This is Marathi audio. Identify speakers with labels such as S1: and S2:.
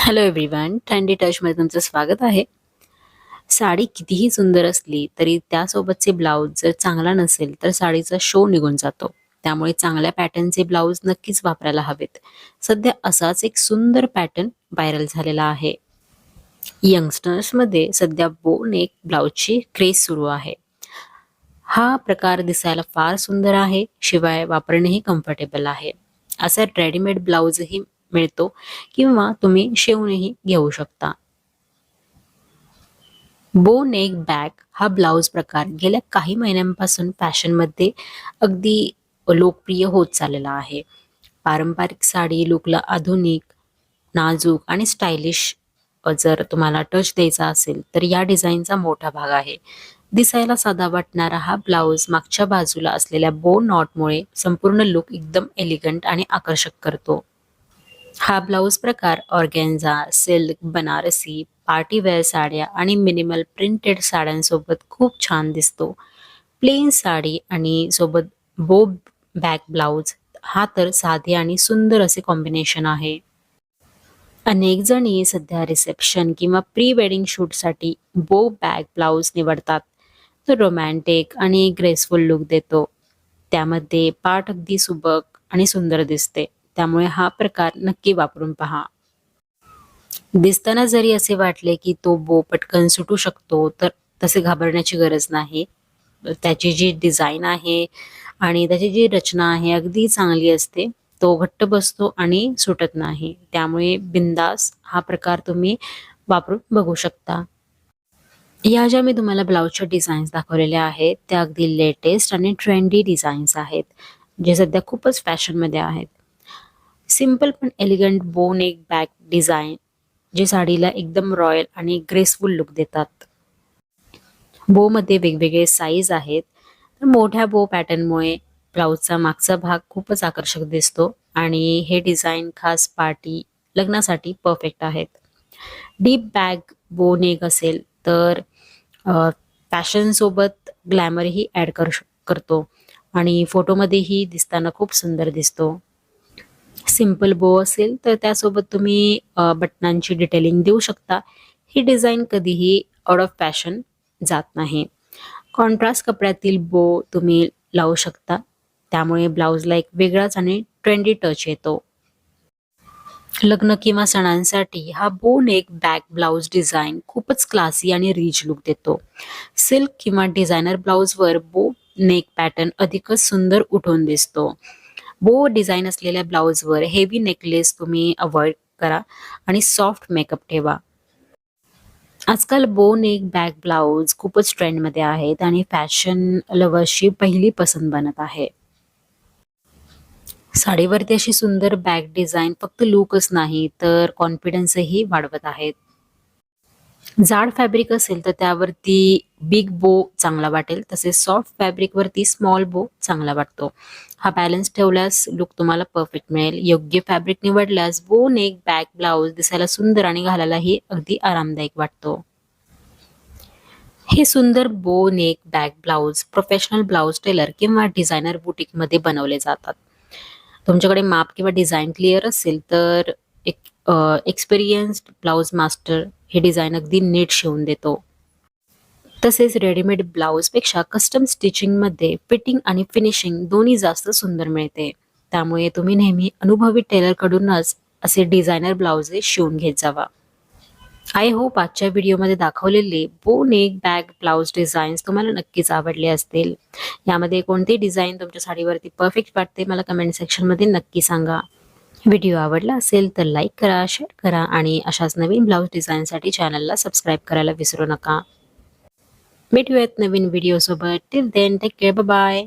S1: हॅलो एव्हरीवन, ट्रेंडी टचमध्ये तुमचं स्वागत आहे. साडी कितीही सुंदर असली तरी त्यासोबतचे ब्लाऊज जर चांगला नसेल तर साडीचा शो निघून जातो. त्यामुळे चांगल्या पॅटर्नचे ब्लाऊज नक्कीच वापरायला हवेत. सध्या असाच एक सुंदर पॅटर्न व्हायरल झालेला आहे. यंगस्टर्समध्ये सध्या बो नेक ब्लाऊजची क्रेज सुरू आहे. हा प्रकार दिसायला फार सुंदर आहे, शिवाय वापरणेही कम्फर्टेबल आहे. असा रेडीमेड ब्लाऊजही मिळतो किंवा तुम्ही शिवूनही घेऊ शकता. बो नेक बॅग हा ब्लाऊज प्रकार गेल्या काही महिन्यांपासून फॅशनमध्ये अगदी लोकप्रिय होत चाललेला आहे. पारंपरिक साडी लुकला आधुनिक, नाजूक आणि स्टायलिश जर तुम्हाला टच द्यायचा असेल तर या डिझाईनचा मोठा भाग आहे. दिसायला साधा वाटणारा हा ब्लाऊज मागच्या बाजूला असलेल्या बो नॉटमुळे संपूर्ण लुक एकदम एलिगंट आणि आकर्षक करतो. हा ब्लाऊज प्रकार ऑर्गेन्झा, सिल्क, बनारसी, पार्टीवेअर साड्या आणि मिनिमल प्रिंटेड साड्यांसोबत खूप छान दिसतो. प्लेन साडी आणि सोबत बो बॅक ब्लाऊज हा तर साधे आणि सुंदर असे कॉम्बिनेशन आहे. अनेक जणी सध्या रिसेप्शन किंवा प्री वेडिंग शूटसाठी बो बॅक ब्लाऊज निवडतात. तो रोमॅन्टिक आणि ग्रेसफुल लुक देतो. त्यामध्ये पाठ अगदी सुबक आणि सुंदर दिसते. त्यामुळे हा प्रकार नक्की वापरून पहा. दिसताना जरी असे वाटले की तो बो पटकन सुटू शकतो, तर तसे घाबरण्याची गरज नाही. त्याची जी डिझाइन आहे आणि त्याची जी रचना आहे अगदी चांगली असते. तो घट्ट बसतो आणि सुटत नाही. त्यामुळे बिंदास हा प्रकार तुम्ही वापरून बघू शकता. या ज्या मी तुम्हाला ब्लाऊजच्या डिझाईन्स दाखवलेल्या आहेत, त्या अगदी लेटेस्ट आणि ट्रेंडी डिझाईन्स आहेत, जे सध्या खूपच फॅशनमध्ये आहेत. सिंपल पण एलिगंट बो नेक बॅक डिझाइन जे साडीला एकदम रॉयल आणि ग्रेसफुल लुक देतात. बोमध्ये वेगवेगळे साईज आहेत. तर मोठ्या बो पॅटर्नमुळे ब्लाऊजचा मागचा भाग खूपच आकर्षक दिसतो आणि हे डिझाइन खास पार्टी, लग्नासाठी परफेक्ट आहेत. डीप बॅग बो नेक असेल तर फॅशनसोबत ग्लॅमरही ॲड करतो आणि फोटोमध्येही दिसताना खूप सुंदर दिसतो. सिंपल बो असेल तर त्यासोबत तुम्ही बटनांची डिटेलिंग देऊ शकता. ही डिझाइन कधीही आउट ऑफ फॅशन जात नाही. कॉन्ट्रास्ट कपड्यातील बो तुम्ही लावू शकता. त्यामुळे ब्लाऊजला एक वेगळाच आणि ट्रेंडी टच येतो. लग्न किंवा सणांसाठी हा बो नेक बॅक ब्लाऊज डिझाइन खूपच क्लासी आणि रिच लुक देतो. सिल्क किंवा डिझायनर ब्लाऊजवर बो नेक पॅटर्न अधिकच सुंदर उठून दिसतो. बो डिझाइन असलेल्या ब्लाऊजवर हेवी नेकलेस तुम्ही अवॉइड करा आणि सॉफ्ट मेकअप ठेवा. आजकाल बो नेक बॅक ब्लाऊज खूपच ट्रेंडमध्ये आहेत आणि फॅशन लव्हर्सची पहिली पसंत बनत आहे. साडीवरती अशी सुंदर बॅक डिझाइन फक्त लूकच नाही तर कॉन्फिडन्सही वाढवत आहेत. जाड फॅब्रिक असेल तर त्यावरती बिग बो चांगला वाटेल, तसेच सॉफ्ट फॅब्रिकवरती स्मॉल बो चांगला वाटतो. हा बॅलन्स ठेवल्यास लुक तुम्हाला परफेक्ट मिळेल. योग्य फॅब्रिक निवडल्यास बो नेक बॅक ब्लाऊज दिसायला सुंदर आणि घालायलाही अगदी आरामदायक वाटतो. हे सुंदर bow neck back blouse professional blouse tailor किंवा डिझायनर बुटीकमध्ये बनवले जातात. तुमच्याकडे माप किंवा डिझाइन क्लिअर असेल तर एक एक्सपिरियन्स्ड ब्लाऊज मास्टर हे डिझाइन अगदी नीट शिवून देतो. तसेच रेडीमेड ब्लाऊजपेक्षा कस्टम स्टिचिंगमध्ये फिटिंग आणि फिनिशिंग दोन्ही जास्त सुंदर मिळते. त्यामुळे तुम्ही नेहमी अनुभवी टेलरकडूनच असे डिझायनर ब्लाऊज शिवून घेत जावा. आय होप आजच्या व्हिडिओमध्ये दाखवलेले बो नेक बॅक ब्लाऊज डिझाईन्स तुम्हाला नक्कीच आवडले असतील. यामध्ये कोणती डिझाईन तुमच्या साडीवरती परफेक्ट वाटते मला कमेंट सेक्शनमध्ये नक्की सांगा. व्हिडिओ आवडला असेल तर लाईक करा, शेअर करा आणि अशाच नवीन ब्लाऊज डिझाईनसाठी चॅनलला सबस्क्राईब करायला विसरू नका. भेटूयात नवीन व्हिडिओसोबत. Till then take care, bye bye.